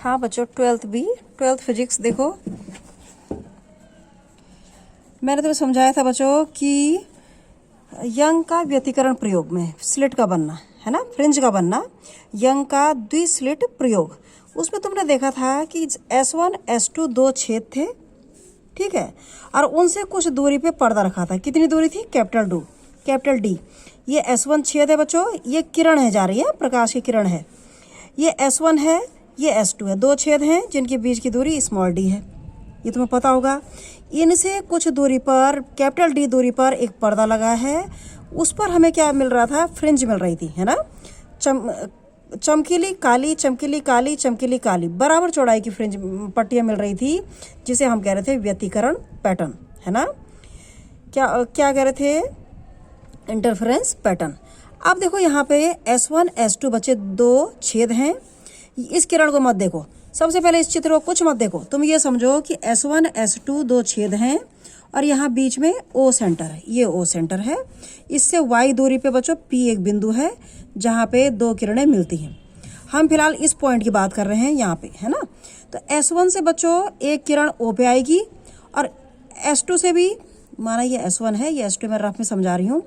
हाँ बच्चों, 12th physics देखो। मैंने तुम्हें समझाया था बच्चों कि यंग का व्यतिकरण प्रयोग में स्लिट का बनना है ना, फ्रिंज का बनना, यंग का द्विस्लिट प्रयोग, उसमें तुमने देखा था कि S1 S2 दो छेद थे, ठीक है, और उनसे कुछ दूरी पे पर्दा रखा था। कितनी दूरी थी? Capital D. ये S1 छेद है बच्चों, ये किरण है, जा रही है, प्रकाश की किरण है। ये S1 है, ये S2 है, दो छेद हैं जिनके बीच की दूरी स्मॉल डी है, ये तुम्हें पता होगा। इनसे कुछ दूरी पर, कैपिटल डी दूरी पर एक पर्दा लगा है, उस पर हमें क्या मिल रहा था? फ्रिंज मिल रही थी, है ना। चमकीली काली, चमकीली काली, चमकीली काली, बराबर चौड़ाई की फ्रिंज पट्टियाँ मिल रही थी, जिसे हम कह रहे थे व्यतिकरण पैटर्न, है ना। क्या कह रहे थे? Interference pattern. अब देखो यहाँ पे S1 S2 बच्चे दो छेद हैं। इस किरण को मत देखो, सबसे पहले इस चित्र को कुछ मत देखो, तुम ये समझो कि S1 S2 दो छेद हैं और यहाँ बीच में O सेंटर है, ये O सेंटर है। इससे Y दूरी पे बच्चों P एक बिंदु है जहाँ पे दो किरणें मिलती हैं। हम फिलहाल इस पॉइंट की बात कर रहे हैं यहाँ पे, है ना। तो S1 से बच्चों एक किरण O पे आएगी और S2 से भी, माना ये S1 है, ये S2 मैं रफ में समझा रही हूँ,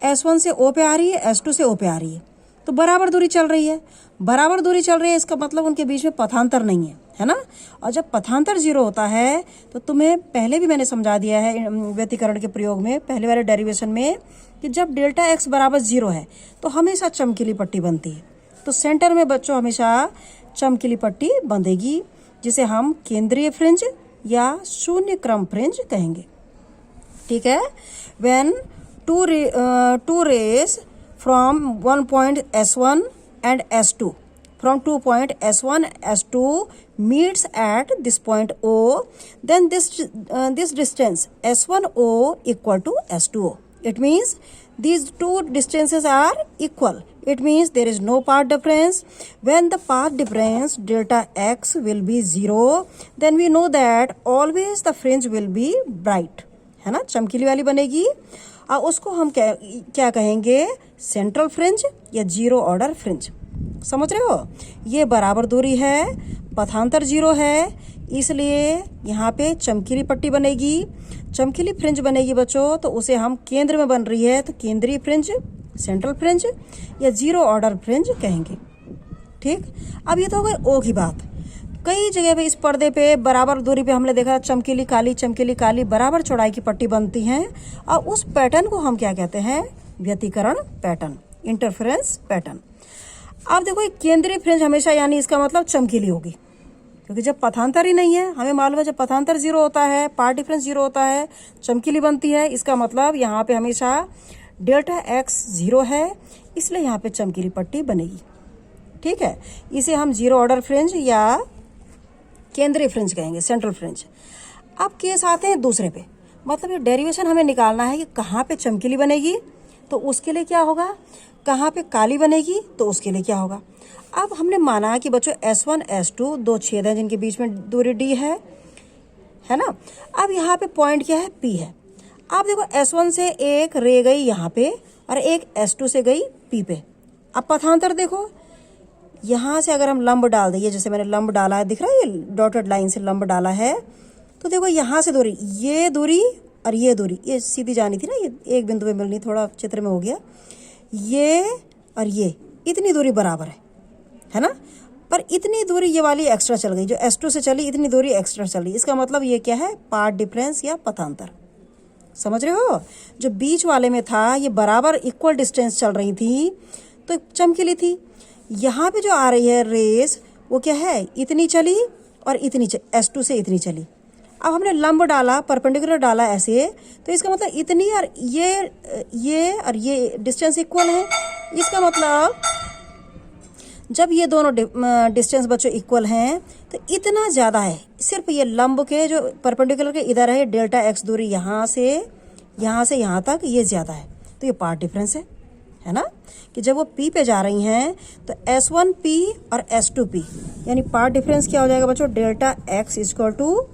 S1 से O पे आ रही है, S2 से O पे आ रही है, तो बराबर दूरी चल रही है। बराबर दूरी चल रही है, इसका मतलब उनके बीच में पथांतर नहीं है ना। और जब पथांतर जीरो होता है तो तुम्हें पहले भी मैंने समझा दिया है व्यतिकरण के प्रयोग में, पहले वाले डेरिवेशन में, कि जब डेल्टा एक्स बराबर जीरो है तो हमेशा चमकीली पट्टी बनती है। तो सेंटर में बच्चों हमेशा चमकीली पट्टी बंधेगी, जिसे हम केंद्रीय फ्रिंज या शून्य क्रम फ्रिंज कहेंगे, ठीक है। When two rays from one point S1 and S2, from 2 point S1 S2 meets at this point O, then this distance S1O equal to S2O. It means these two distances are equal. It means there is no path difference. When the path difference delta x will be 0, then we know that always the fringe will be bright, है ना, चमकीली वाली बनेगी। और उसको हम क्या कहेंगे? सेंट्रल फ्रिंज या जीरो ऑर्डर फ्रिंज। समझ रहे हो? ये बराबर दूरी है, पथांतर जीरो है, इसलिए यहाँ पे चमकीली पट्टी बनेगी, चमकीली फ्रिंज बनेगी बच्चों, तो उसे हम केंद्र में बन रही है तो केंद्रीय फ्रिंज, सेंट्रल फ्रिंज या जीरो ऑर्डर फ्रिंज कहेंगे, ठीक। अब ये तो हो गई ओ की बात। कई जगह पे इस पर्दे पे बराबर दूरी पे हमने देखा चमकीली काली बराबर चौड़ाई की पट्टी बनती हैं, और उस पैटर्न को हम क्या कहते हैं? व्यतिकरण पैटर्न, इंटरफेरेंस पैटर्न। अब देखो केंद्रीय फ्रिंज हमेशा, यानी इसका मतलब चमकीली होगी, क्योंकि जब पथांतर ही नहीं है, हमें मालूम है जब पथांतर जीरो होता है, पाथ डिफरेंस जीरो होता है, चमकीली बनती है। इसका मतलब यहाँ पे हमेशा डेल्टा एक्स जीरो है, इसलिए यहाँ पे चमकीली पट्टी बनेगी, ठीक है। इसे हम जीरो ऑर्डर फ्रिंज या केंद्रीय फ्रिंज कहेंगे, सेंट्रल फ्रिंज। अब केस आते हैं दूसरे पे, मतलब ये डेरिवेशन हमें निकालना है कि कहाँ पे चमकीली बनेगी तो उसके लिए क्या होगा, कहाँ पे काली बनेगी तो उसके लिए क्या होगा। अब हमने माना कि बच्चों S1 S2 दो छेद हैं जिनके बीच में दूरी D है ना। अब यहाँ पे पॉइंट क्या है? P है। अब देखो S1 से एक रे गई यहाँ पे और एक S2 से गई P पे। अब पथांतर देखो, यहाँ से अगर हम लंब डाल दें, जैसे मैंने लंब डाला है, दिख रहा है, ये डॉटेड लाइन से लंब डाला है, तो देखो यहाँ से दूरी, ये दूरी और ये दूरी, ये सीधी जानी थी ना, ये एक बिंदु पे मिलनी, थोड़ा चित्र में हो गया, ये और ये इतनी दूरी बराबर है ना। पर इतनी दूरी ये वाली एक्स्ट्रा चल गई, जो S2 से चली इतनी दूरी एक्स्ट्रा चली, इसका मतलब ये क्या है? पाथ डिफरेंस या पथांतर। समझ रहे हो? जो बीच वाले में था ये बराबर इक्वल डिस्टेंस चल रही थी तो चमकीली थी। यहाँ पे जो आ रही है रेस, वो क्या है? इतनी चली और इतनी S2 से इतनी चली। अब हमने लंब डाला, परपेंडिकुलर डाला ऐसे, तो इसका मतलब इतनी और ये और ये डिस्टेंस इक्वल है। इसका मतलब जब ये दोनों डिस्टेंस बच्चों इक्वल हैं तो इतना ज़्यादा है, सिर्फ ये लंब के जो परपेंडिकुलर के इधर है डेल्टा एक्स दूरी, यहाँ से यहाँ तक ये ज़्यादा है, तो ये पाथ डिफरेंस है ना। कि जब वो P पे जा रही हैं तो S1P और S2P, यानी पाथ डिफरेंस क्या हो जाएगा बच्चों? Delta X equal to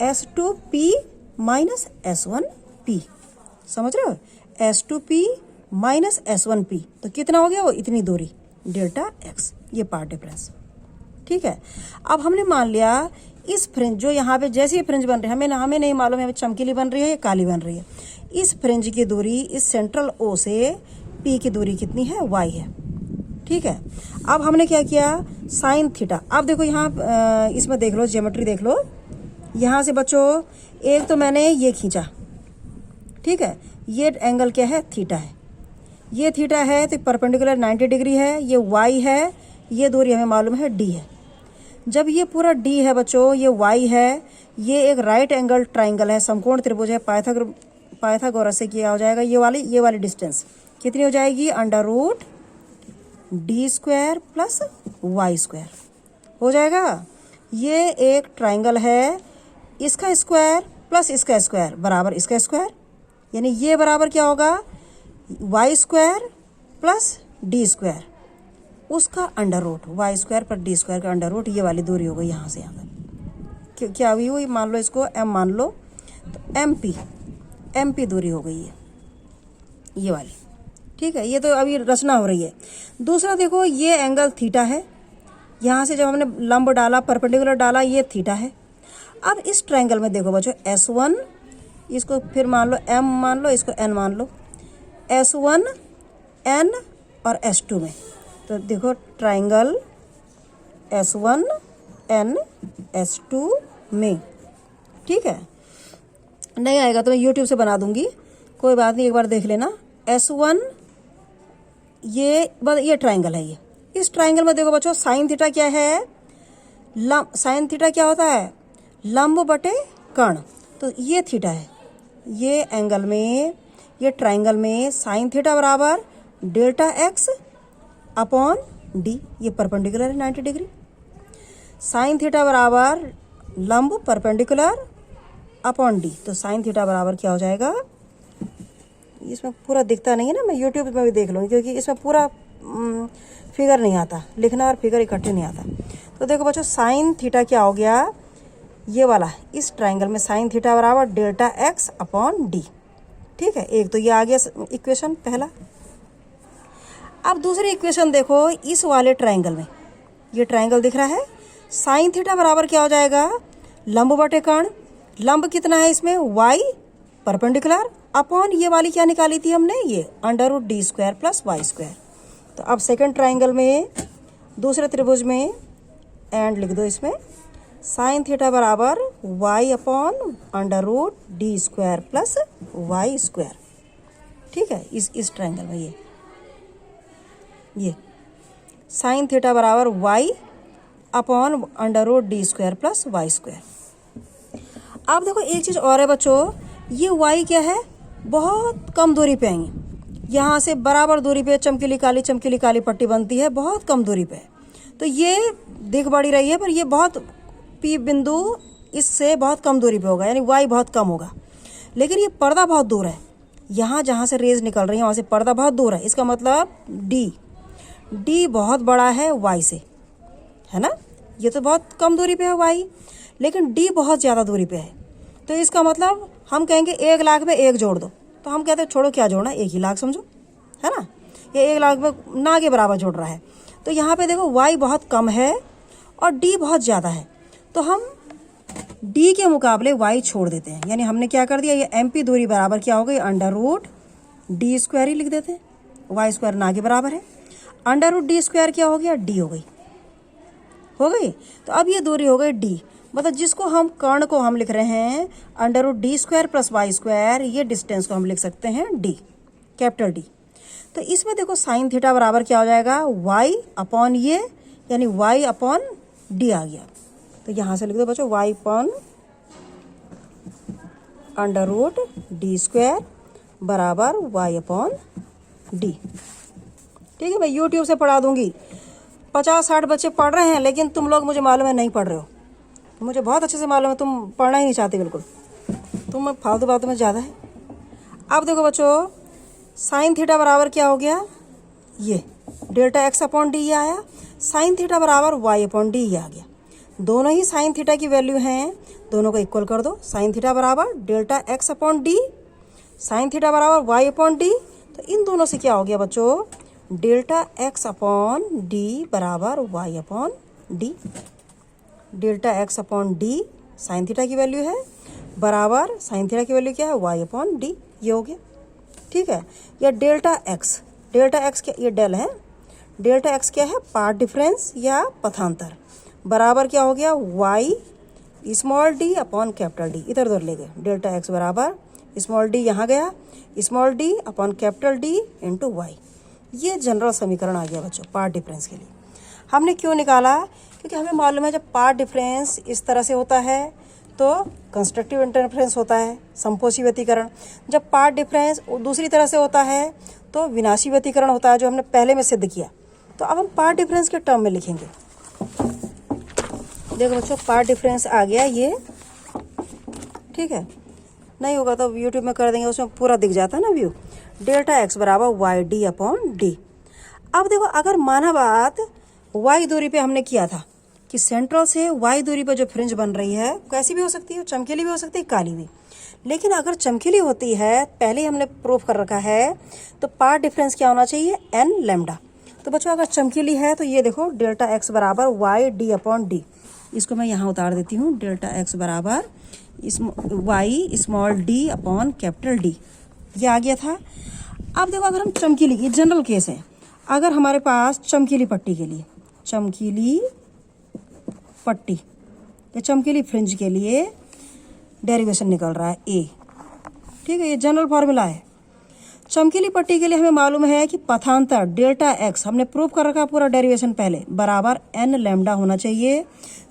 S2P minus S1P। समझ रहे हो? S2P माइनस S1P, तो कितना हो गया? वो इतनी दूरी, डेल्टा एक्स, ये पाथ डिफरेंस, ठीक है। अब हमने मान लिया इस फ्रिंज जो यहाँ पे जैसे ही फ्रिंज बन रही है, हमें नहीं मालूम है चमकीली बन रही है या काली बन रही है। इस फ्रिंज की दूरी इस सेंट्रल ओ से पी की दूरी कितनी है, वाई है। ठीक है। अब हमने क्या किया, साइन थीटा। अब देखो यहाँ इसमें देख लो, ज्योमेट्री देख लो। यहाँ से बच्चों एक तो मैंने ये खींचा, ठीक है, ये एंगल क्या है, थीटा है। ये थीटा है तो परपेंडिकुलर 90 डिग्री है, ये वाई है, ये दूरी हमें मालूम है डी है। जब ये पूरा डी है बच्चों, ये वाई है, ये एक राइट एंगल ट्राइंगल है, समकोण त्रिभुज है, पाइथागोरस से किया हो जाएगा। ये वाली डिस्टेंस कितनी हो जाएगी, under root D square plus Y square हो जाएगा। ये एक ट्राइंगल है, इसका स्क्वायर प्लस इसका स्क्वायर बराबर इसका स्क्वायर, यानी ये बराबर क्या होगा, Y square plus D square, उसका अंडर रूट, वाई स्क्वायर पर डी स्क्वायर का अंडर रूट। ये वाली दूरी हो गई यहाँ से यहाँ तक। क्या हुई हुई, मान लो इसको एम मान लो, तो एम पी दूरी हो गई है ये वाली। ठीक है, ये तो अभी रचना हो रही है। दूसरा देखो, ये एंगल थीटा है, यहाँ से जब हमने लंब डाला, परपेंडिकुलर डाला, ये थीटा है। अब इस ट्रायंगल में देखो बच्चों, S1 इसको फिर मान लो M मान लो, इसको N मान लो, S1 N और S2 में। तो देखो ट्रायंगल S1 N S2 में, ठीक है। नहीं आएगा तो मैं YouTube से बना दूंगी, कोई बात नहीं, एक बार देख लेना। S1 ये ट्रायंगल है। ये इस ट्रायंगल में देखो बच्चों, साइन थीटा क्या है, साइन थीटा क्या होता है, लंब बटे कर्ण। तो ये थीटा है, ये एंगल में, ये ट्रायंगल में साइन थीटा बराबर डेल्टा एक्स अपॉन डी, ये परपेंडिकुलर है 90 डिग्री। साइन थीटा बराबर लंब परपेंडिकुलर अपॉन डी, तो साइन थीटा बराबर क्या हो जाएगा, इसमें पूरा दिखता नहीं है ना, मैं यूट्यूब में भी देख लूँगी क्योंकि इसमें पूरा फिगर नहीं आता, लिखना और फिगर इकट्ठे नहीं आता। तो देखो बच्चों, साइन थीटा क्या हो गया, ये वाला इस ट्रायंगल में साइन थीटा बराबर डेल्टा एक्स अपॉन डी। ठीक है, एक तो ये आ गया इक्वेशन पहला। अब दूसरी इक्वेशन देखो, इस वाले ट्रायंगल में, ये ट्रायंगल दिख रहा है, साइन थीटा बराबर क्या हो जाएगा, लंब बटे कर्ण। लंब कितना है इसमें, वाई परपेंडिकुलर अपॉन ये वाली क्या निकाली थी हमने, ये under root D square plus Y square. तो अब सेकंड ट्रायंगल में, दूसरे त्रिभुज में एंड लिख दो इसमें, साइन थीटा बराबर Y upon under root D square plus Y square. ठीक है, इस ट्रायंगल में ये साइन थीटा बराबर Y upon under root D square plus Y square. अब देखो एक चीज़ और है बच्चों, ये वाई क्या है, बहुत कम दूरी पे आएंगे, यहाँ से बराबर दूरी पे चमकीली काली पट्टी बनती है, बहुत कम दूरी पे। तो ये दिख बड़ी रही है, पर ये बहुत पी बिंदु इससे बहुत कम दूरी पे होगा, यानी वाई बहुत कम होगा। लेकिन ये पर्दा बहुत दूर है, यहाँ जहाँ से रेज निकल रही है वहाँ से पर्दा बहुत दूर है। इसका मतलब डी बहुत बड़ा है वाई से, है ना। ये तो बहुत कम दूरी पे है वाई, लेकिन डी बहुत ज़्यादा दूरी पे है। तो इसका मतलब हम कहेंगे 1 लाख में 1 जोड़ दो, तो हम कहते हैं छोड़ो क्या जोड़ना, 1 ही लाख समझो, है ना। ये 1 लाख में ना के बराबर जोड़ रहा है। तो यहाँ पे देखो वाई बहुत कम है और डी बहुत ज़्यादा है, तो हम डी के मुकाबले वाई छोड़ देते हैं। यानी हमने क्या कर दिया, ये एम पी दूरी बराबर क्या हो गई, अंडर रूट डी स्क्वायर ही लिख देते हैं, वाई स्क्वायर ना के बराबर है। अंडर रूट डी स्क्वायर क्या हो गया, डी हो गई। तो अब ये दूरी हो गई डी, मतलब जिसको हम कर्ण को हम लिख रहे हैं under root D square plus Y square, ये डिस्टेंस को हम लिख सकते हैं डी, कैपिटल डी। तो इसमें देखो साइन थीटा बराबर क्या हो जाएगा, वाई अपॉन ये, यानी वाई अपॉन डी आ गया। तो यहाँ से लिख दो बच्चों, Y upon under root D square बराबर वाई अपॉन डी। ठीक है, मैं यूट्यूब से पढ़ा दूंगी, 50-60 बच्चे पढ़ रहे हैं, लेकिन तुम लोग मुझे मालूम है नहीं पढ़ रहे हो, मुझे बहुत अच्छे से मालूम है, तुम पढ़ना ही नहीं चाहते बिल्कुल, तुम फालतू बातों में ज़्यादा है। अब देखो बच्चों, साइन थीटा बराबर क्या हो गया, ये डेल्टा एक्स अपॉन डी ये आया, साइन थीटा बराबर वाई अपॉन डी ये आ गया। दोनों ही साइन थीटा की वैल्यू हैं, दोनों को इक्वल कर दो। साइन थीटा बराबर delta X upon D, sine theta बराबर वाई अपॉन डी। तो इन दोनों से क्या हो गया बच्चों, डेल्टा एक्स अपॉन डी बराबर Y upon D, delta X upon D sine theta की वैल्यू है, बराबर साइन थीटा की वैल्यू क्या है, वाई अपॉन डी। ये हो गया, ठीक है। या डेल्टा एक्स क्या, ये डेल है, डेल्टा एक्स क्या है, पाथ डिफरेंस या पथांतर, बराबर क्या हो गया, Y small D upon capital D. इधर उधर ले गए, डेल्टा एक्स बराबर स्मॉल डी यहाँ गया, small D upon capital D into Y. ये जनरल समीकरण आ गया बच्चों पार्ट डिफरेंस के लिए। हमने क्यों निकाला, क्योंकि हमें मालूम है जब पार्ट डिफरेंस इस तरह से होता है तो कंस्ट्रक्टिव इंटरफेरेंस होता है, संपोषी व्यतिकरण। जब पार्ट डिफरेंस दूसरी तरह से होता है तो विनाशी व्यतिकरण होता है, जो हमने पहले में सिद्ध किया। तो अब हम पार्ट डिफरेंस के टर्म में लिखेंगे। देखो बच्चों, पार्ट डिफरेंस आ गया ये, ठीक है। नहीं होगा तो यूट्यूब में कर देंगे, उसमें पूरा दिख जाता है ना व्यू। डेल्टा एक्स बराबर वाई डी अपॉन डी। अब देखो, अगर माना बात वाई दूरी पे हमने किया था कि सेंट्रल से वाई दूरी पर जो फ्रिंज बन रही है कैसी भी हो सकती है, चमकीली भी हो सकती है, काली भी। लेकिन अगर चमकीली होती है, पहले हमने प्रूफ कर रखा है, तो पार्ट डिफरेंस क्या होना चाहिए, एन लैम्डा। तो बच्चों अगर चमकीली है तो ये देखो डेल्टा एक्स बराबर वाई डी अपॉन डी। इसको मैं यहाँ उतार देती हूँ, डेल्टा एक्स बराबर Y small D upon capital D. ये आ गया था। अब देखो, अगर हम चमकीली, ये जनरल केस है, अगर हमारे पास चमकीली पट्टी के लिए, चमकीली पट्टी या चमकीली फ्रिंज के लिए डेरिवेशन निकल रहा है ए, ठीक है, ये जनरल फॉर्मूला है। चमकीली पट्टी के लिए हमें मालूम है कि पथांतर डेल्टा एक्स, हमने प्रूव कर रखा पूरा डेरिवेशन पहले, बराबर एन लैम्डा होना चाहिए,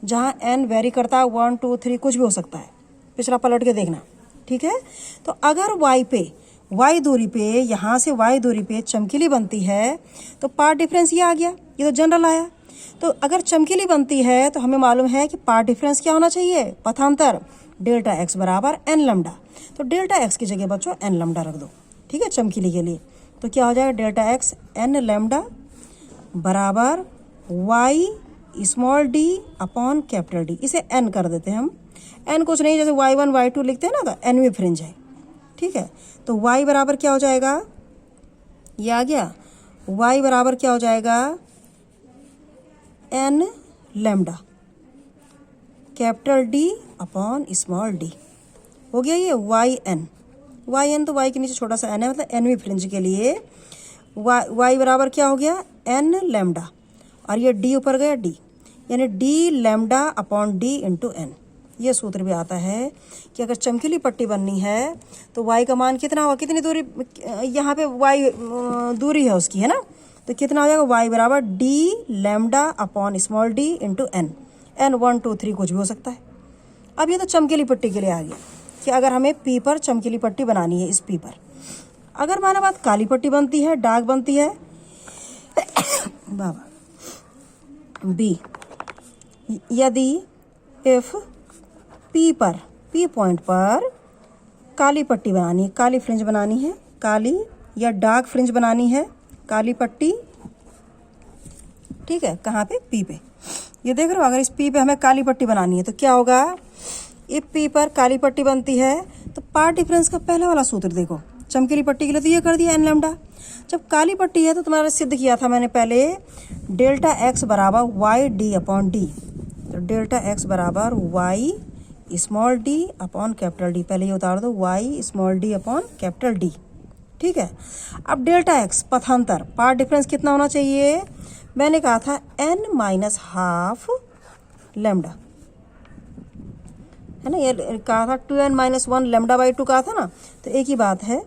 जहां एन वेरी करता है, 1 2 3 कुछ भी हो सकता है, पिछला पलट के देखना, ठीक है। तो अगर वाई दूरी पे, यहाँ से वाई दूरी पे चमकीली बनती है तो पार्ट डिफरेंस ये आ गया, ये तो जनरल आया। तो अगर चमकीली बनती है तो हमें मालूम है कि पार्ट डिफरेंस क्या होना चाहिए, पथांतर डेल्टा एक्स बराबर एन लैम्डा। तो डेल्टा एक्स की जगह बच्चों एन लैम्डा रख दो, ठीक है, चमकीली के लिए। तो क्या हो जाएगा, डेल्टा एक्स एन लैम्डा बराबर Y small D upon capital D. इसे एन कर देते हैं हम, एन कुछ नहीं, जैसे y1 y2 लिखते हैं ना, तो एन भी फ्रिंज है, ठीक है। तो y बराबर क्या हो जाएगा, ये आ गया, y बराबर क्या हो जाएगा, N lambda capital D upon small D. हो गया ये वाई एन तो वाई के नीचे छोटा सा एन है, मतलब एन भी फ्रिंज के लिए वाई बराबर क्या हो गया, एन लैम्डा, और ये डी ऊपर गया डी, यानी D lambda upon D into N. ये सूत्र भी आता है कि अगर चमकीली पट्टी बननी है तो वाई का मान कितना होगा, कितनी दूरी, यहाँ पे वाई दूरी है उसकी, है ना, तो कितना हो जाएगा, वाई बराबर D lambda upon small D into N. N 1 2 3 कुछ भी हो सकता है। अब ये तो चमकीली पट्टी के लिए आ गया कि अगर हमें पी पर चमकीली पट्टी बनानी है, इस पी पर। अगर माना बात काली पट्टी बनती है, डार्क बनती है, बाबा बी, यदि इफ पी पर, पी पॉइंट पर काली पट्टी बनानी है, काली फ्रिंज बनानी है, काली या डार्क फ्रिंज बनानी है, काली पट्टी, ठीक है, कहाँ पे, पी पे। ये देख रहे हो, अगर इस पी पे हमें काली पट्टी बनानी है तो क्या होगा, इस पी पर काली पट्टी बनती है तो पार्ट डिफरेंस का पहला वाला सूत्र देखो, चमकीली पट्टी के लिए तो ये कर दिया एन लैम्डा। जब काली पट्टी है तो तुम्हारा सिद्ध किया था मैंने पहले, डेल्टा एक्स बराबर वाई डी अपॉन डी। तो डेल्टा एक्स बराबर Y small D upon capital D, पहले ये उतार दो, Y small D upon capital D, ठीक है। अब डेल्टा एक्स पथांतर, पार्ट डिफरेंस कितना होना चाहिए, मैंने कहा था n माइनस हाफ लैम्डा, है ना, ये कहा था 2n माइनस 1 लैम्डा बाई 2 कहा था ना, तो एक ही बात है,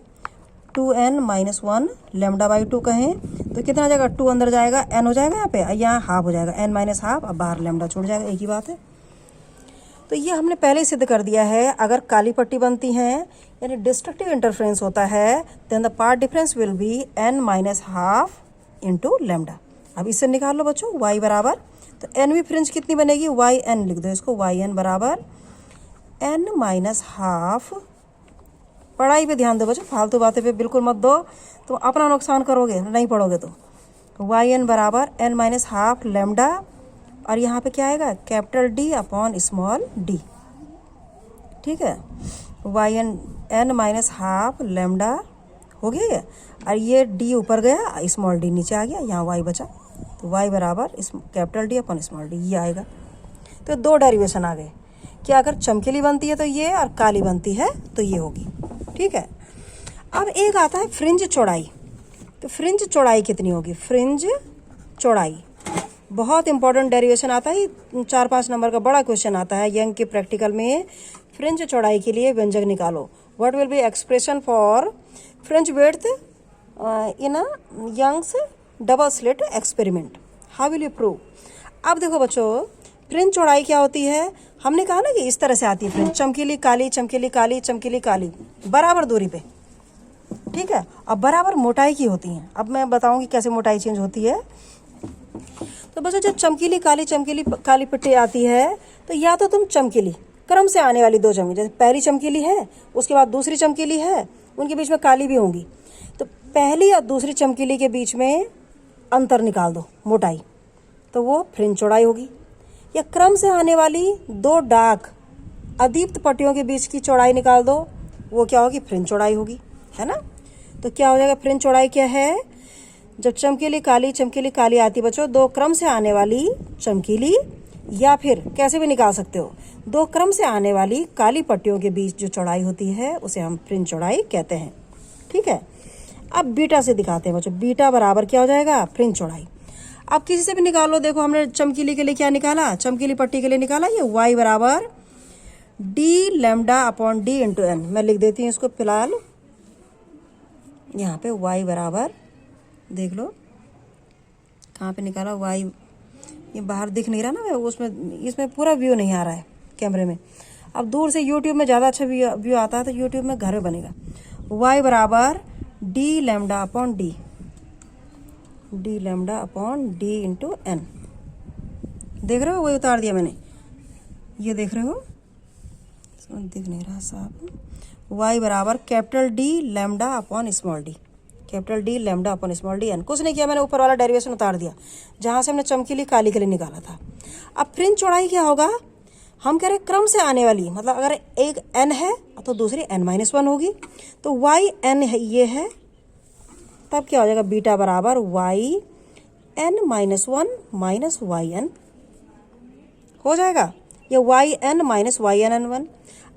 2n माइनस 1 लैम्डा बाई 2 कहें तो कितना जाएगा, 2 अंदर जाएगा, n हो जाएगा यहाँ पे, यहाँ हाफ हो जाएगा, n माइनस हाफ, अब बाहर लैम्डा छोड़ जाएगा, एक ही बात है। तो ये हमने पहले ही सिद्ध कर दिया है, अगर काली पट्टी बनती है यानी डिस्ट्रक्टिव इंटरफ्रेंस होता है, then the path difference will be n minus half into lambda. अब इससे निकाल लो बच्चों, y बराबर, तो n भी फ्रिंज कितनी बनेगी, वाई एन लिख दो इसको, वाई एन बराबर n माइनस हाफ। पढ़ाई पे ध्यान दो बच्चों, फालतू बातें पे बिल्कुल मत दो, तो अपना नुकसान करोगे नहीं पढ़ोगे तो। वाई एन बराबर n माइनस हाफ लैम्डा, और यहाँ पे क्या आएगा, capital D upon small D, ठीक है। Y N minus half lambda हो गया ये, और ये डी ऊपर गया, स्मॉल डी नीचे आ गया, यहाँ वाई बचा। तो y बराबर इस capital D upon small D, ये आएगा। तो दो डेरिवेशन आ गए कि अगर चमकीली बनती है तो ये, और काली बनती है तो ये होगी। ठीक है, अब एक आता है फ्रिंज चौड़ाई। तो फ्रिंज चौड़ाई कितनी होगी? फ्रिंज चौड़ाई बहुत इंपॉर्टेंट डेरिवेशन आता है, 4-5 नंबर का बड़ा क्वेश्चन आता है यंग के प्रैक्टिकल में। फ्रिंज चौड़ाई के लिए व्यंजक निकालो। What will be expression for fringe width in a Young's double slit experiment, how will you prove? अब देखो बच्चों, फ्रिंज चौड़ाई क्या होती है? हमने कहा ना कि इस तरह से आती है फ्रिंज, चमकीली काली, चमकीली काली, चमकीली काली, बराबर दूरी पे। ठीक है, अब बराबर मोटाई की होती हैं। अब मैं बताऊंगी कैसे मोटाई चेंज होती है। तो बच्चों, जब चमकीली काली पट्टी आती है तो या तो तुम चमकीली क्रम से आने वाली दो चमकीली, जैसे पहली चमकीली है, उसके बाद दूसरी चमकीली है, उनके बीच में काली भी होंगी, तो पहली और दूसरी चमकीली के बीच में अंतर निकाल दो मोटाई, तो वो फ्रिंज चौड़ाई होगी। या क्रम से आने वाली दो डार्क अदीप्त पट्टियों के बीच की चौड़ाई निकाल दो, वो क्या होगी? फ्रिंज चौड़ाई होगी, है ना। तो क्या हो जाएगा? फ्रिंज चौड़ाई क्या है? जब चमकीली काली आती बच्चों, दो क्रम से आने वाली चमकीली, या फिर कैसे भी निकाल सकते हो, दो क्रम से आने वाली काली पट्टियों के बीच जो चौड़ाई होती है उसे हम फ्रिंज चौड़ाई कहते हैं। ठीक है, अब बीटा से दिखाते हैं बच्चों। बीटा बराबर क्या हो जाएगा? फ्रिंज चौड़ाई। अब किसी से भी निकालो। देखो, हमने चमकीली के लिए क्या निकाला? चमकीली पट्टी के लिए निकाला ये y बराबर D lambda upon D into N. मैं लिख देती हूँ इसको फिलहाल यहाँ पे। y बराबर, देख लो कहाँ पे निकाला y, ये बाहर दिख नहीं रहा ना, उसमें इसमें पूरा व्यू नहीं आ रहा है कैमरे में। अब दूर से यूट्यूब में ज़्यादा अच्छा व्यू आता है, तो यूट्यूब में घर में बनेगा। y बराबर D lambda upon D, D lambda upon D into N. देख रहे हो? वही उतार दिया मैंने, ये देख रहे हो? इसमें दिख नहीं रहा साहब। y बराबर capital D lambda upon small D, capital D lambda upon small D N. कुछ नहीं किया मैंने, ऊपर वाला डेरिवेशन उतार दिया जहाँ से हमने चमकीली काली के लिए निकाला था। अब फ्रिंज चौड़ाई क्या होगा? हम कह रहे क्रम से आने वाली, मतलब अगर एक n है तो दूसरी n-1 होगी, तो y n है, ये है, तब क्या हो जाएगा? बीटा बराबर y n-1 minus y n हो जाएगा। ये y n minus y n-1।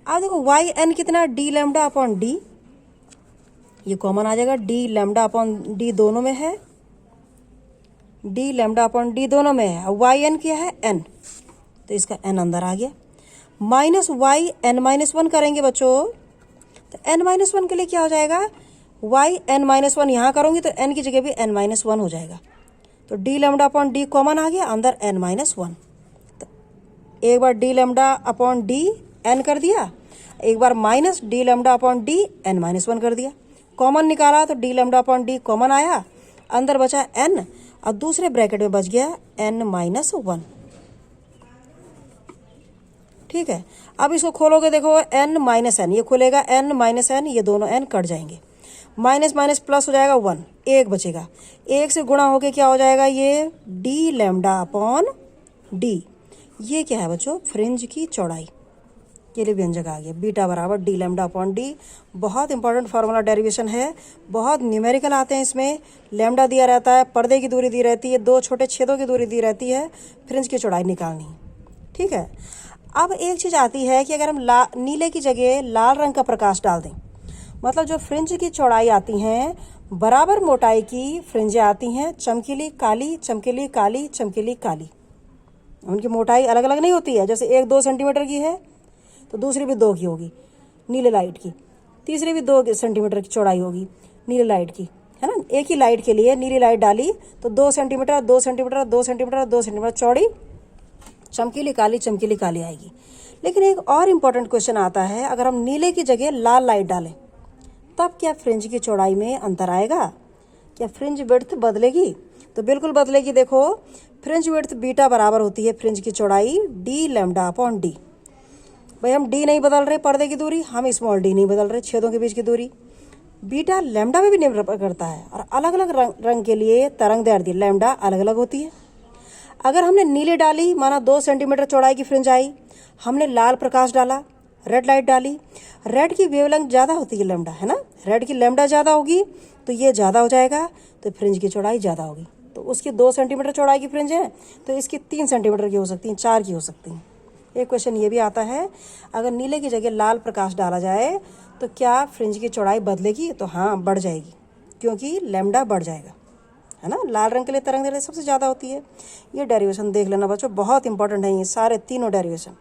अब देखो y n कितना? डी लैम्डा अपॉन डी, ये कॉमन आ जाएगा। डी लैम्डा अपॉन डी दोनों में है, डी लैम्डा अपॉन डी दोनों में है। और y n क्या है? n, तो इसका n अंदर आ गया। माइनस y n-1 करेंगे बच्चों, तो n-1 के लिए क्या हो जाएगा? y n-1 यहाँ करूँगी तो n की जगह भी n-1 हो जाएगा। तो d lambda upon d common आ गया, अंदर n-1। तो एक बार d lambda upon d n कर दिया, एक बार minus d lambda upon d n-1 कर दिया। कॉमन निकाला तो d lambda upon d common आया, अंदर बचा n, और दूसरे ब्रैकेट में बच गया n-1। ठीक है, अब इसको खोलोगे, देखो n-n, ये खुलेगा n-n, ये दोनों n कट जाएंगे, माइनस माइनस प्लस हो जाएगा 1, एक बचेगा, एक से गुणा होके क्या हो जाएगा? ये डी लैम्डा अपॉन डी। ये क्या है बच्चों? फ्रिंज की चौड़ाई के लिए व्यंजक आ गया। बीटा बराबर डी लैम्डा अपॉन डी, बहुत इंपॉर्टेंट फार्मूला डेरिवेशन है, बहुत न्यूमेरिकल आते हैं इसमें। लैम्डा दिया रहता है, पर्दे की दूरी दी रहती है, दो छोटे छेदों की दूरी दी रहती है, फ्रिंज की चौड़ाई निकालनी। ठीक है, अब एक चीज़ आती है कि अगर हम नीले की जगह लाल रंग का प्रकाश डाल दें, मतलब जो फ्रिंज की चौड़ाई आती हैं, बराबर मोटाई की फ्रिंजें आती हैं, चमकीली काली, चमकीली काली, चमकीली काली। उनकी मोटाई अलग अलग नहीं होती है, जैसे एक 2 सेंटीमीटर की है तो दूसरी भी 2 की होगी नीले लाइट की, तीसरी भी 2 सेंटीमीटर की चौड़ाई होगी नीले लाइट की, है ना। एक ही लाइट के लिए नीली लाइट डाली तो 2 सेंटीमीटर 2 सेंटीमीटर 2 सेंटीमीटर 2 सेंटीमीटर चौड़ी चमकीली काली आएगी। लेकिन एक और इम्पॉर्टेंट क्वेश्चन आता है, अगर हम नीले की जगह लाल लाइट डालें तब क्या फ्रिंज की चौड़ाई में अंतर आएगा? क्या फ्रिंज विड्थ बदलेगी? तो बिल्कुल बदलेगी। देखो, फ्रिंज विड्थ बीटा बराबर होती है फ्रिंज की चौड़ाई डी लैम्डा अपॉन डी। भाई हम डी नहीं बदल रहे पर्दे की दूरी, हम स्मॉल डी नहीं बदल रहे छेदों के बीच की दूरी। बीटा लैम्डा में भी निर्भर करता है, और अलग अलग रंग के लिए तरंग दैर्ध्य लैम्डा अलग अलग होती है। अगर हमने नीली डाली, माना 2 सेंटीमीटर चौड़ाई की फ्रिंज आई, हमने लाल प्रकाश डाला, रेड लाइट डाली, रेड की वेवलेंथ ज़्यादा होती है लैम्डा, है ना। रेड की लैम्डा ज़्यादा होगी तो ये ज़्यादा हो जाएगा, तो फ्रिंज की चौड़ाई ज़्यादा होगी। तो उसकी 2 सेंटीमीटर चौड़ाई की फ्रिंज है तो इसकी 3 सेंटीमीटर की हो सकती हैं, 4 की हो सकती हैं। एक क्वेश्चन ये भी आता है, अगर नीले की जगह लाल प्रकाश डाला जाए तो क्या फ्रिंज की चौड़ाई बदलेगी? तो हाँ, बढ़ जाएगी, क्योंकि लैम्डा बढ़ जाएगा, है ना। लाल रंग के लिए तरंग दैर्घ्य सबसे ज़्यादा होती है। ये डेरिवेशन देख लेना बच्चों, बहुत इंपॉर्टेंट है ये सारे तीनों डेरिवेशन।